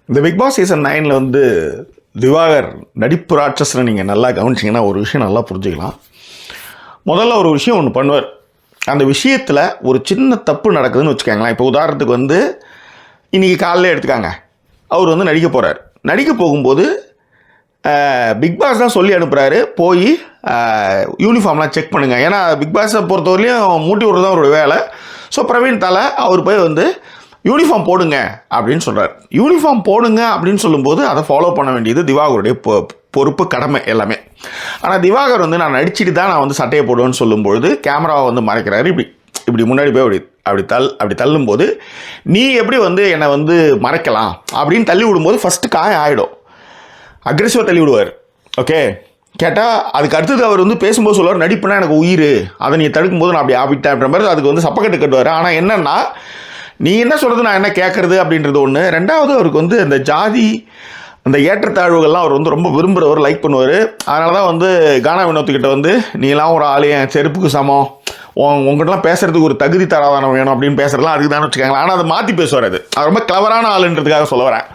இந்த big Boss season 9 வந்து திவாகர் நடிப்பு ராட்சஸ்ன்னு நீங்கள் நல்லா கவனிச்சிங்கன்னா ஒரு விஷயம் நல்லா புரிஞ்சுக்கலாம். முதல்ல ஒரு விஷயம் ஒன்று பண்ணுவார். அந்த விஷயத்தில் ஒரு சின்ன தப்பு நடக்குதுன்னு வச்சுக்கோங்களேன். இப்போ உதாரணத்துக்கு வந்து இன்றைக்கி காலையில் எடுத்துக்காங்க, அவர் வந்து நடிக்க போகிறார். நடிக்க போகும்போது பிக் பாஸ் தான் சொல்லி அனுப்புகிறாரு, போய் யூனிஃபார்ம்லாம் செக் பண்ணுங்கள். ஏன்னா பிக் பாஸை பொறுத்தவரையிலையும் மூட்டி விட்றது தான் அவருடைய வேலை. ஸோ பிரவீன் தலை அவர் போய் வந்து யூனிஃபார்ம் போடுங்க அப்படின்னு சொல்கிறார். யூனிஃபார்ம் போடுங்க அப்படின்னு சொல்லும்போது அதை ஃபாலோ பண்ண வேண்டியது திவாகருடைய பொறுப்பு, கடமை எல்லாமே. ஆனால் திவாகர் வந்து நான் நடிச்சுட்டு தான் நான் வந்து சட்டையை போடுவேன்னு சொல்லும்பொழுது கேமராவை வந்து மறைக்கிறாரு. இப்படி முன்னாடி போய் அப்படி தள்ளும்போது நீ எப்படி வந்து என்னை வந்து மறைக்கலாம் அப்படின்னு தள்ளி விடும்போது ஃபஸ்ட்டு காயம் ஆகிடும். அக்ரெசிவாக தள்ளி விடுவார். ஓகே, கேட்டால் அதுக்கு அடுத்தது அவர் வந்து பேசும்போது சொல்லுவார், நடிப்புனா எனக்கு உயிர், அதை நீ தடுக்கும்போது நான் அப்படி ஆபிட்டேன்ற மாதிரி அதுக்கு வந்து சப்பக்கட்டு கட்டுவார். ஆனால் என்னென்னா நீ என்ன சொல்கிறது நான் என்ன கேட்குறது அப்படின்றது ஒன்று. ரெண்டாவது அவருக்கு வந்து அந்த ஜாதி அந்த ஏற்றத்தாழ்வுகள்லாம் அவர் வந்து ரொம்ப விரும்புகிறவர், லைக் பண்ணுவார். அதனால தான் வந்து கானா வினோத்துக்கிட்ட வந்து நீலாம் ஒரு ஆள் என் செருப்புக்கு சமம், உங்கள்கிட்டலாம் பேசுகிறதுக்கு ஒரு தகுதி தராதானம் வேணும் அப்படின்னு பேசுகிறதுலாம் அதுக்கு தான் வச்சுக்காங்களா. ஆனால் அதை மாற்றி பேசுவார். அது ரொம்ப கிளவரான ஆளுன்றதுக்காக சொல்ல வரேன்.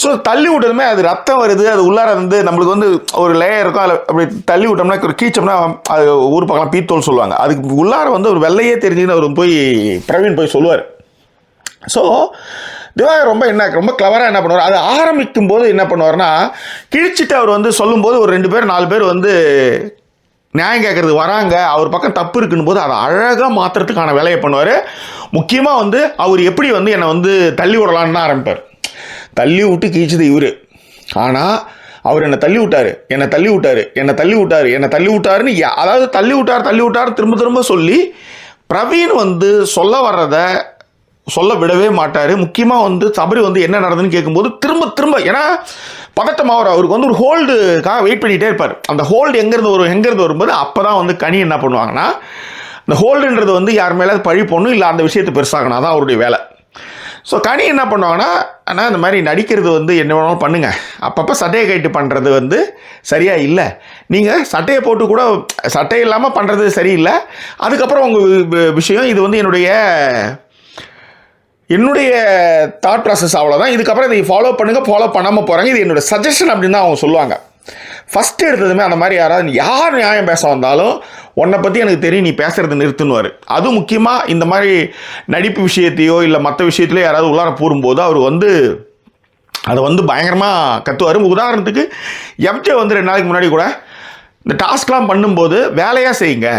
ஸோ தள்ளி விட்டதுமே அது ரத்தம் வருது, அது உள்ளார வந்து நம்மளுக்கு வந்து ஒரு லேயர் இருக்கும், அதில் அப்படி தள்ளி விட்டோம்னா ஒரு கீச்சோம்னா அது ஊர் பக்கம் பீத்தோல் சொல்லுவாங்க, அதுக்கு உள்ளார வந்து ஒரு வெள்ளையே தெரிஞ்சுன்னு அவர் போய் பிரவீன் போய் சொல்லுவார். ஸோ திவாகர் ரொம்ப கிளவராக என்ன பண்ணுவார், அது ஆரம்பிக்கும் போது என்ன பண்ணுவார்னா கிழிச்சிட்டு அவர் வந்து சொல்லும்போது ஒரு 2 பேர் 4 பேர் வந்து நியாயம் கேட்குறது வராங்க, அவர் பக்கம் தப்பு இருக்குன்னு போது அதை அழகாக மாற்றுறதுக்கான வேலையை பண்ணுவார். முக்கியமாக வந்து அவர் எப்படி வந்து என்னை வந்து தள்ளி விடலான்னு தான் ஆரம்பிப்பார். தள்ளி விட்டு கீழ்ச்சது இவர். ஆனால் அவர் என்னை தள்ளி விட்டாருன்னு அதாவது தள்ளி விட்டார் திரும்ப சொல்லி பிரவீன் வந்து சொல்ல வர்றதை சொல்ல விடவே மாட்டார். முக்கியமாக வந்து சபரி வந்து என்ன நடந்ததுன்னு கேட்கும்போது திரும்ப ஏன்னா பதட்டமாக அவருக்கு வந்து ஒரு ஹோல்டுக்காக வெயிட் பண்ணிகிட்டே இருப்பார். அந்த ஹோல்டு எங்கேருந்து வரும்போது அப்போ தான் வந்து கனி என்ன பண்ணுவாங்கன்னா, இந்த ஹோல்டுன்றது வந்து யார் மேலே பழி போடணும், இல்லை அந்த விஷயத்தை பெருசாகணும், அதான் அவருடைய வேலை. ஸோ கனி என்ன பண்ணுவாங்கன்னா, ஆனால் இந்த மாதிரி நடிக்கிறது வந்து என்ன வேணாலும் பண்ணுங்கள், அப்பப்போ சட்டையை கைட்டு பண்ணுறது வந்து சரியாக இல்லை, நீங்கள் சட்டையை போட்டு கூட சட்டை இல்லாமல் பண்ணுறது சரியில்லை, அதுக்கப்புறம் உங்கள் விஷயம், இது வந்து என்னுடைய தாட் ப்ராசஸ் அவ்வளோதான், இதுக்கப்புறம் இதை ஃபாலோ பண்ணாமல் போகிறாங்க, இது என்னோடய சஜஷன் அப்படின்னு தான் அவங்க சொல்லுவாங்க. ஃபஸ்ட்டு எடுத்ததுமே அந்த மாதிரி யார் நியாயம் பேச வந்தாலும் உன்னை பற்றி எனக்கு தெரியும், நீ பேசுகிறது நிறுத்துன்னுவார். அதுவும் முக்கியமாக இந்த மாதிரி நடிப்பு விஷயத்தையோ இல்லை மற்ற விஷயத்துலையோ யாராவது உள்ளார போடும்போது அவர் வந்து அதை வந்து பயங்கரமாக கத்துவார். உதாரணத்துக்கு எம்ஜே வந்து 2 நாளைக்கு முன்னாடி கூட இந்த டாஸ்க்லாம் பண்ணும்போது வேலையாக செய்யுங்க,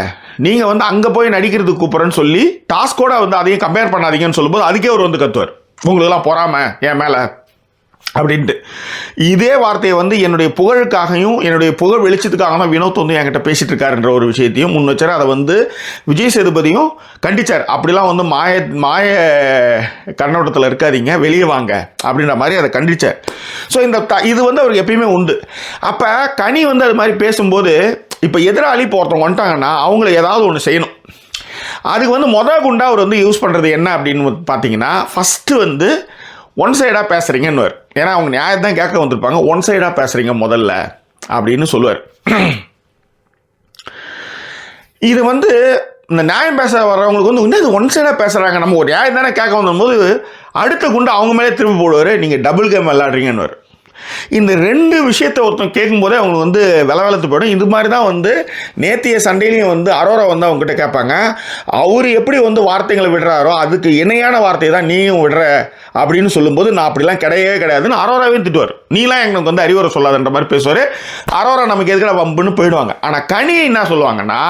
நீங்கள் வந்து அங்கே போய் நடிக்கிறதுக்கு கூப்பிட்றேன்னு சொல்லி டாஸ்கோட வந்து அதையும் கம்பேர் பண்ணாதீங்கன்னு சொல்லும்போது அதுக்கே அவர் வந்து கத்துவார், உங்களுக்கெல்லாம் பொறாமை என் மேலே அப்படின்ட்டு. இதே வார்த்தையை வந்து என்னுடைய புகழுக்காகவும் என்னுடைய புகழ் வெளிச்சத்துக்காக தான் வினோத் வந்து என்கிட்ட பேசிகிட்டு இருக்காருன்ற ஒரு விஷயத்தையும் முன் வச்சார். அதை வந்து விஜய் சேதுபதியும் கண்டிச்சார். அப்படிலாம் வந்து மாய கண்ணோட்டத்தில் இருக்காதீங்க, வெளியே வாங்க அப்படின்ற மாதிரி அதை கண்டிச்சார். ஸோ இது வந்து அவருக்கு எப்பயுமே உண்டு. அப்போ கனி வந்து அது மாதிரி பேசும்போது இப்போ எதிராளி ஒருத்தவங்க வந்துட்டாங்கன்னா அவங்கள ஏதாவது ஒன்று செய்யணும். அதுக்கு வந்து குண்டா அவர் வந்து யூஸ் பண்ணுறது என்ன அப்படின்னு பார்த்தீங்கன்னா, ஃபஸ்ட்டு வந்து ஒன் சைடாக பேசுகிறீங்கன்னு, ஏன்னா அவங்க நியாயத்தான் கேட்க வந்திருப்பாங்க, ஒன் சைடாக பேசுகிறீங்க முதல்ல அப்படின்னு சொல்லுவார். இது வந்து இந்த நியாயம் பேச வர்றவங்களுக்கு வந்து இன்னும் இது ஒன் சைடாக பேசுகிறாங்க, நம்ம ஒரு நியாயம் தானே கேட்க வந்தபோது அடுத்த குண்டு அவங்க மேலே திரும்பி போடுவார், நீங்கள் டபுள் கேம் விளாட்றீங்கன்னு. இந்த 2 விஷயத்தை ஒருத்தன் கேட்கும்போதே அவங்க வந்து வெளத்து போயிடும். இது மாதிரி தான் வந்து நேத்திய சண்டையிலையும் வந்து அரோரா வந்து அவங்ககிட்ட கேட்பாங்க, அவர் எப்படி வந்து வார்த்தைகளை விடுறாரோ அதுக்கு இணையான வார்த்தை தான் நீயும் விடுற அப்படின்னு சொல்லும்போது நான் அப்படிலாம் கிடையாதுன்னு அரோராவே திட்டுவார். நீலாம் எங்களுக்கு வந்து அறிவுரை சொல்லாதுன்ற மாதிரி பேசுவார். அரோரா நமக்கு எதுக்கடா வம்புன்னு போயிடுவாங்க. ஆனால் கனி என்ன சொல்லுவாங்கன்னா,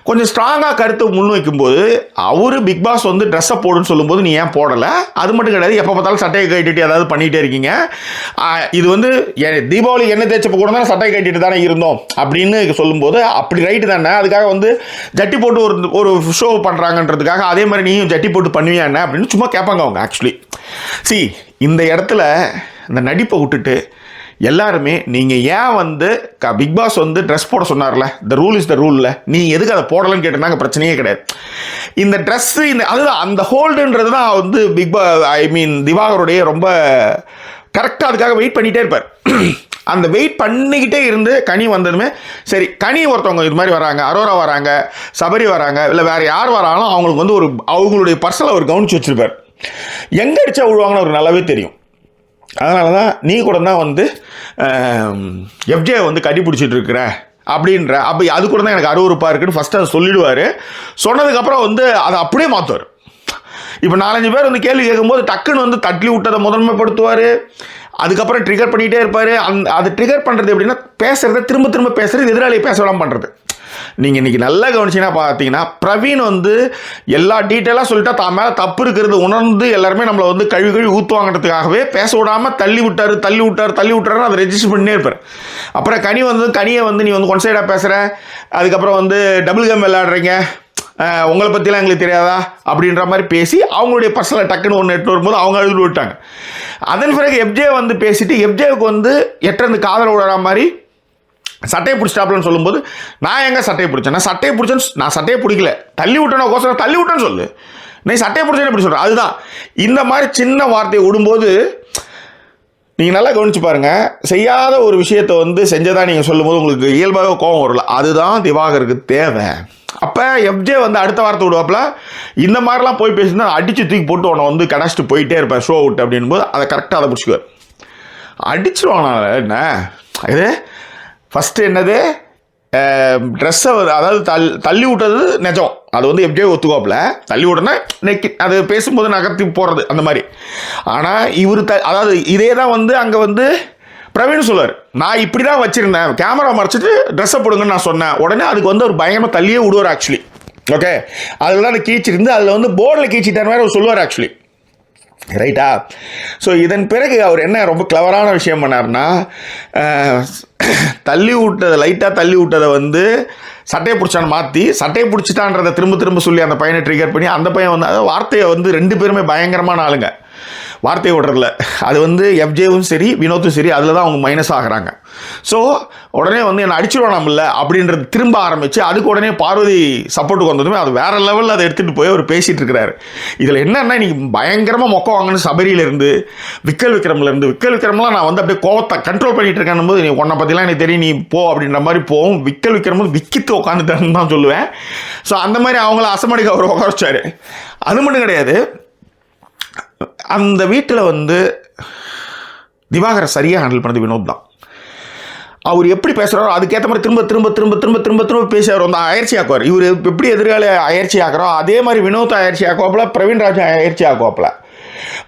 கொஞ்சம் ஸ்ட்ராங்காக கருத்து முன்வைக்கும்போது அவர் பிக் பாஸ் வந்து ட்ரெஸ்ஸை போடுன்னு சொல்லும்போது நீ ஏன் போடலை, அது மட்டும் கிடையாது, எப்போ பார்த்தாலும் சட்டையை கட்டிட்டு ஏதாவது பண்ணிகிட்டே இருக்கீங்க, இது வந்து தீபாவளி எண்ணெய் தேய்ச்சப்போ கூட தான் சட்டையை கட்டிட்டு தானே இருந்தோம் அப்படின்னு சொல்லும்போது அப்படி ரைட்டு தானே, அதுக்காக வந்து ஜட்டி போட்டு ஒரு ஷோ பண்ணுறாங்கன்றதுக்காக அதே மாதிரி நீயும் ஜட்டி போட்டு பண்ணுவியா என்ன அப்படின்னு சும்மா கேட்பாங்க அவங்க. ஆக்சுவலி இந்த இடத்துல இந்த நடிப்பை விட்டுட்டு எல்லாருமே நீங்கள் ஏன் வந்து பிக் பாஸ் வந்து ட்ரெஸ் போட சொன்னார்ல, த ரூல் இஸ் த ரூலில், நீ எதுக்கு அதை போடலன்னு கேட்டிருந்தாங்க, பிரச்சனையே கிடையாது. இந்த ட்ரெஸ்ஸு அதுதான் அந்த ஹோல்டுன்றது தான் வந்து திவாகருடைய ரொம்ப கரெக்டாக அதுக்காக வெயிட் பண்ணிகிட்டே இருப்பார். அந்த வெயிட் பண்ணிக்கிட்டே இருந்து கனி வந்ததுமே சரி, கனி ஒருத்தவங்க இது மாதிரி வராங்க, அரோரா வராங்க, சபரி வராங்க, இல்லை வேறு யார் வராலும் அவங்களுக்கு வந்து அவங்களுடைய பர்சனல் அவர் கவனித்து வச்சுருப்பார். எங்கே அடித்தா விழுவாங்கன்னு அவருக்கு நல்லாவே தெரியும். அதனால தான் நீ கூட தான் வந்து எஃப்ஜே வந்து கட்டி பிடிச்சிட்டு இருக்கிற அப்படின்ற. அப்போ அது கூட தான் எனக்கு அருவருப்பாக இருக்குன்னு ஃபஸ்ட்டு அதை சொல்லிடுவார். சொன்னதுக்கப்புறம் வந்து அதை அப்படியே மாற்றுவார். இப்போ 4-5 பேர் வந்து கேள்வி கேட்கும்போது டக்குன்னு வந்து தட்டி விட்டதை முதன்மைப்படுத்துவார். அதுக்கப்புறம் ட்ரிகர் பண்ணிகிட்டே இருப்பார். அது ட்ரிகர் பண்ணுறது எப்படின்னா பேசுகிறத திரும்ப திரும்ப பேசுகிறது, எதிராளியை பேச விடாமல் பண்ணுறது. நீங்கள் இன்றைக்கி நல்லா கவனிச்சிங்கன்னா பார்த்தீங்கன்னா பிரவீன் வந்து எல்லா டீட்டெயிலாக சொல்லிட்டா தான் மேலே தப்பு இருக்கிறது உணர்ந்து எல்லாருமே நம்மளை வந்து கழுவி ஊற்றுவாங்கிறதுக்காகவே பேச விடாமல் தள்ளி விட்டாருன்னு அதை ரெஜிஸ்டர் பண்ணியே இருப்பார். அப்புறம் கனியை வந்து நீ வந்து ஒன் சைடாக பேசுகிற, அதுக்கப்புறம் வந்து டபுள் கேம் விளையாடுறீங்க, உங்களை பற்றிலாம் எங்களுக்கு தெரியாதா அப்படின்ற மாதிரி பேசி அவங்களுடைய பர்சனல் டக்குன்னு ஒன்று எட்டு வரும்போது அவங்க அழுது விட்டாங்க. அதன் பிறகு எஃப்ஜே வந்து பேசிட்டு எஃப்ஜேவுக்கு வந்து எட்டந்து காதல் விடுற மாதிரி சட்டையை பிடிச்சிட்டாப்லன்னு சொல்லும்போது நான் எங்கே சட்டையை பிடிச்சேன், நான் சட்டையை பிடிக்கல, தள்ளி விட்டேன்னு சொல்லு, நீ சட்டையை பிடிச்சேன்னு எப்படி சொல்கிறேன். அதுதான் இந்த மாதிரி சின்ன வார்த்தையை விடும்போது நீங்கள் நல்லா கவனிச்சு பாருங்கள். செய்யாத ஒரு விஷயத்தை வந்து செஞ்சதாக நீங்கள் சொல்லும்போது உங்களுக்கு இயல்பாக கோபம் வரல. அதுதான் திவாகருக்கு தேவை. அப்போ எஃப்ஜே வந்து அடுத்த வார்த்தை விடுவாப்பில் இந்த மாதிரிலாம் போய் பேசினா அடித்து தூக்கி போட்டு உன்னை வந்து கடைச்சிட்டு போயிட்டே இருப்பேன் ஷோ அவுட் அப்படின்போது அதை கரெக்டாக அதை பிடிச்சிக்குவார். அடிச்சிருவானா என்ன இது ஃபஸ்ட்டு என்னது ட்ரெஸ்ஸை அதாவது தள்ளி விட்டது நிஜம், அது வந்து எப்படியோ ஒத்துக்கோப்பில் தள்ளி விட்டோன்னா நெக்கி அது பேசும்போது நகர்த்தி போடுறது அந்த மாதிரி. ஆனால் இவர் அதாவது இதே தான் வந்து அங்கே வந்து பிரவீன் சொல்லுவார், நான் இப்படி தான் வச்சுருந்தேன், கேமரா மறைச்சிட்டு ட்ரெஸ்ஸை போடுங்கன்னு நான் சொன்னேன். உடனே அதுக்கு வந்து ஒரு பயங்கரமாக தள்ளியே விடுவார் ஆக்சுவலி. ஓகே, அதில் தான் கீச்சிருந்து அதில் வந்து போர்டில் கீச்சிட்டார் மாதிரி அவர் சொல்லுவார் ஆக்சுவலி. ரைட்டா? ஸோ இதன் பிறகு அவர் என்ன ரொம்ப கிளவரான விஷயம் பண்ணார்னா, லைட்டாக தள்ளி விட்டதை வந்து சட்டையை பிடிச்சான்னு மாற்றி சட்டையை பிடிச்சிட்டான்றதை திரும்ப திரும்ப சொல்லி அந்த பையனை ட்ரிகர் பண்ணி அந்த பையன் வந்து அதாவது வார்த்தையை வந்து 2 பேருமே பயங்கரமான ஆளுங்க வார்த்தையை விடுறதில்ல. அது வந்து எஃப்ஜேவும் சரி வினோத்தும் சரி அதில் தான் அவங்க மைனஸ் ஆகிறாங்க. ஸோ உடனே வந்து என்னை அடிச்சுடுவானாமில்ல அப்படின்றது திரும்ப ஆரம்பித்து அதுக்கு உடனே பார்வதி சப்போர்ட்டுக்கு வந்ததுமே அது வேறு லெவலில் அதை எடுத்துகிட்டு போய் அவர் பேசிகிட்டு இருக்கிறாரு. இதில் என்னென்னா இன்றைக்கி பயங்கரமாக மொக்க வாங்கன்னு சபரியிலேருந்து விக்கல் விக்ரம்லாம் நான் வந்து அப்படியே கோவத்தை கண்ட்ரோல் பண்ணிகிட்டு இருக்கேன் போது நீ உன்னை பற்றிலாம் எனக்கு தெரியும் நீ போ அப்படின்ற மாதிரி போகும். விக்கல் விக்ரம் போது விக்கித்து உட்காந்துட்டேன்னு தான் சொல்லுவேன். ஸோ அந்த மாதிரி அவங்கள அசமடிக்க அவர் உட்கார வச்சார். அது மட்டும் கிடையாது, அந்த வீட்டில் வந்து திவாகரை சரியாக ஹேண்டில் பண்ணது வினோத் தான். அவர் எப்படி பேசுகிறாரோ அதுக்கேற்ற மாதிரி திரும்ப திரும்ப திரும்ப திரும்ப திரும்ப திரும்ப பேசி அவர் வந்து அயற்சி ஆக்குவார். இவர் எப்படி எதிர்கால அயற்சி ஆக்குறோம் அதே மாதிரி வினோத் அயற்சி ஆக்குவாப்பில், பிரவீன் ராஜ் அயற்சி ஆக்குவாப்பில்.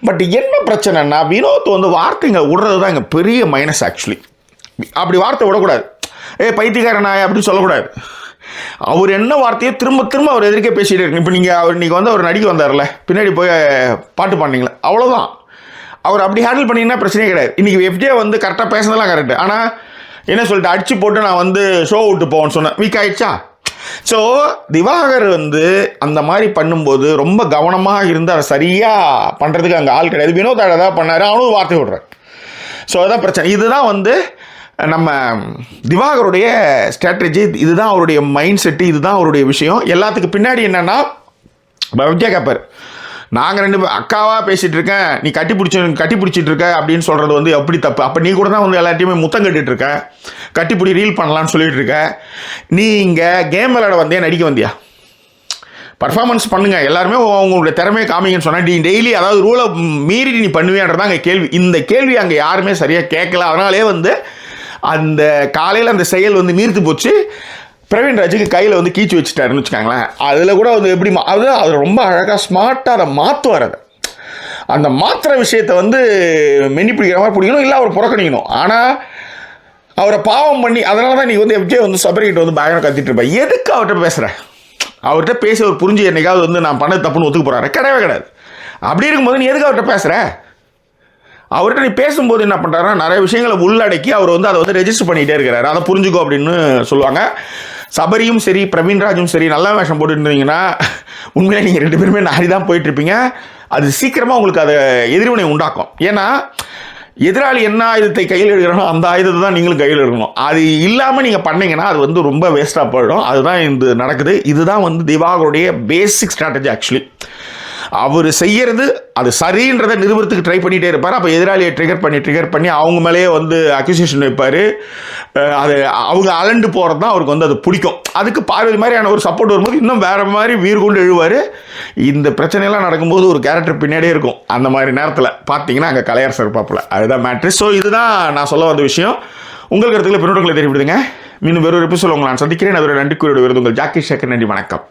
பட் என்ன பிரச்சனைன்னா வினோத் வந்து வார்த்தைங்க விடுறது தான் இங்கே பெரிய மைனஸ் ஆக்சுவலி. அப்படி வார்த்தை விடக்கூடாது, பைத்தியக்காரன் அப்படி சொல்லக்கூடாது. அவர் என்ன வார்த்தையை திரும்ப திரும்ப அவர் எதிர்க்கே பேசிகிட்டே இருக்கு. இப்போ அவர் இன்றைக்கி வந்து அவர் நடிக்க வந்தார்ல, பின்னாடி போய் பாட்டு பாடினீங்களே, அவ்வளோதான். அவர் அப்படி ஹேண்டில் பண்ணிங்கன்னா பிரச்சனையே கிடையாது. இன்றைக்கி எஃப்ஜே வந்து கரெக்டாக பேசுனதெல்லாம் கரெக்டு. ஆனால் என்ன சொல்லிட்டு அடிச்சு போட்டு நான் வந்து ஷோ விட்டு போவேன்னு சொன்னேன், வீக் ஆகிடுச்சா. ஸோ திவாகர் வந்து அந்த மாதிரி பண்ணும்போது ரொம்ப கவனமாக இருந்து அதை சரியாக பண்ணுறதுக்கு அங்கே ஆள் கிடையாது. வினோத் அழகாக பண்ணார், அவனும் வார்த்தை விடுறார். ஸோ அதுதான் பிரச்சனை. இதுதான் வந்து நம்ம திவாகருடைய ஸ்ட்ராட்டஜி, இதுதான் அவருடைய மைண்ட் செட்டு, இதுதான் அவருடைய விஷயம். எல்லாத்துக்கு பின்னாடி என்னென்னா விஜய் கேப்பார், நாங்கள் 2 பேர் அக்காவாக பேசிகிட்டு இருக்கேன், நீ கட்டி பிடிச்சிட்டு இருக்க அப்படின்னு சொல்கிறது வந்து எப்படி தப்பு. அப்போ நீ கூட தான் வந்து எல்லாத்தையுமே முத்தம் கட்டிகிட்டு இருக்க, கட்டிப்பிடி ரீல் பண்ணலான்னு சொல்லிட்டு இருக்க. நீ இங்கே கேம் விளையாட வந்தியா நடிக்க வந்தியா? பர்ஃபார்மன்ஸ் பண்ணுங்கள், எல்லாருமே அவங்களுடைய திறமையை காமிங்கன்னு சொன்னால் நீ டெய்லி அதாவது ரூலை மீறி நீ பண்ணுவியான்றதான் அங்கே கேள்வி. இந்த கேள்வி அங்கே யாருமே சரியாக கேட்கல. அதனாலே வந்து அந்த காலையில் அந்த செயல் வந்து நீர்த்து போச்சு. பிரவீன் ராஜுக்கு கையில் வந்து கீச்சு வச்சுட்டாருன்னு வச்சுக்காங்களேன். அதில் கூட வந்து எப்படி அது ரொம்ப அழகாக ஸ்மார்ட்டாக அதை மாற்றுவார். அந்த மாத்திர விஷயத்தை வந்து மென்னி பிடிக்கிற மாதிரி பிடிக்கணும், இல்லை அவர் புறக்கணிக்கணும். ஆனால் அவரை பாவம் பண்ணி அதனால தான் நீ வந்து எஃப்ஜே வந்து சபரிக்கிட்ட வந்து பயங்கரம் கத்திட்டு இருப்பேன். எதுக்கு அவர்கிட்ட பேசுகிறேன்? அவர்கிட்ட பேசி அவர் புரிஞ்சு என்னைக்காவது வந்து நான் பண்ணது தப்புன்னு ஒத்துக்க போகிறாரு? கிடையாது. அப்படி இருக்கும்போது நீ எதுக்கு அவர்கிட்ட பேசுகிற? அவர்கிட்ட நீ பேசும்போது என்ன பண்ணுறாருன்னா நிறைய விஷயங்களை உள்ளடக்கி அவர் வந்து அதை வந்து ரெஜிஸ்டர் பண்ணிகிட்டே இருக்கிறாரு. அதை புரிஞ்சுக்கோ அப்படின்னு சொல்லுவாங்க. சபரியும் சரி பிரவீன் ராஜும் சரி நல்லா வேஷம் போட்டுட்டு இருந்தீங்கன்னா உண்மையிலே நீங்கள் 2 பேருமே நாடி தான் போயிட்டுருப்பீங்க. அது சீக்கிரமாக உங்களுக்கு அதை எதிர்வினை உண்டாக்கும். ஏன்னா எதிராளி என்ன ஆயுதத்தை கையில் எடுக்கிறனோ அந்த ஆயுதத்தை தான் நீங்களும் கையில் எடுக்கணும். அது இல்லாமல் நீங்கள் பண்ணீங்கன்னா அது வந்து ரொம்ப வேஸ்ட்டாக போயிடும். அதுதான் இது நடக்குது. இதுதான் வந்து திவாகருடைய பேசிக் ஸ்ட்ராட்டஜி ஆக்சுவலி. அவர் செய்யறது அது சரின்றதை நிறுவனத்துக்கு ட்ரை பண்ணிகிட்டே இருப்பார். அப்போ எதிராளியை ட்ரிகர் பண்ணி அவங்க மேலேயே வந்து அக்யூசேஷன் வைப்பார். அது அவங்க அலண்டு போகிறது தான் அவருக்கு வந்து அது பிடிக்கும். அதுக்கு பார்வதி மாதிரியான ஒரு சப்போர்ட் வரும்போது இன்னும் வேறு மாதிரி வீர் கொண்டு எழுவார். இந்த பிரச்சனையெல்லாம் நடக்கும்போது ஒரு கேரக்டர் பின்னாடியே இருக்கும். அந்த மாதிரி நேரத்தில் பார்த்தீங்கன்னா அங்கே கலையரசர் இருப்பாப்புல. அதுதான் மேட்ரு. ஸோ இதுதான் நான் சொல்ல வந்த விஷயம். உங்கள் கருத்துக்களை பின்னோட்டங்களை தெரிவிடுங்க. மீண்டும் வேறொரு எபிசோட் உங்களை நான் சந்திக்கிறேன். அதோட நன்றி கூறியோட விருது உங்கள் ஜாக்கி சேகர். நன்றி, வணக்கம்.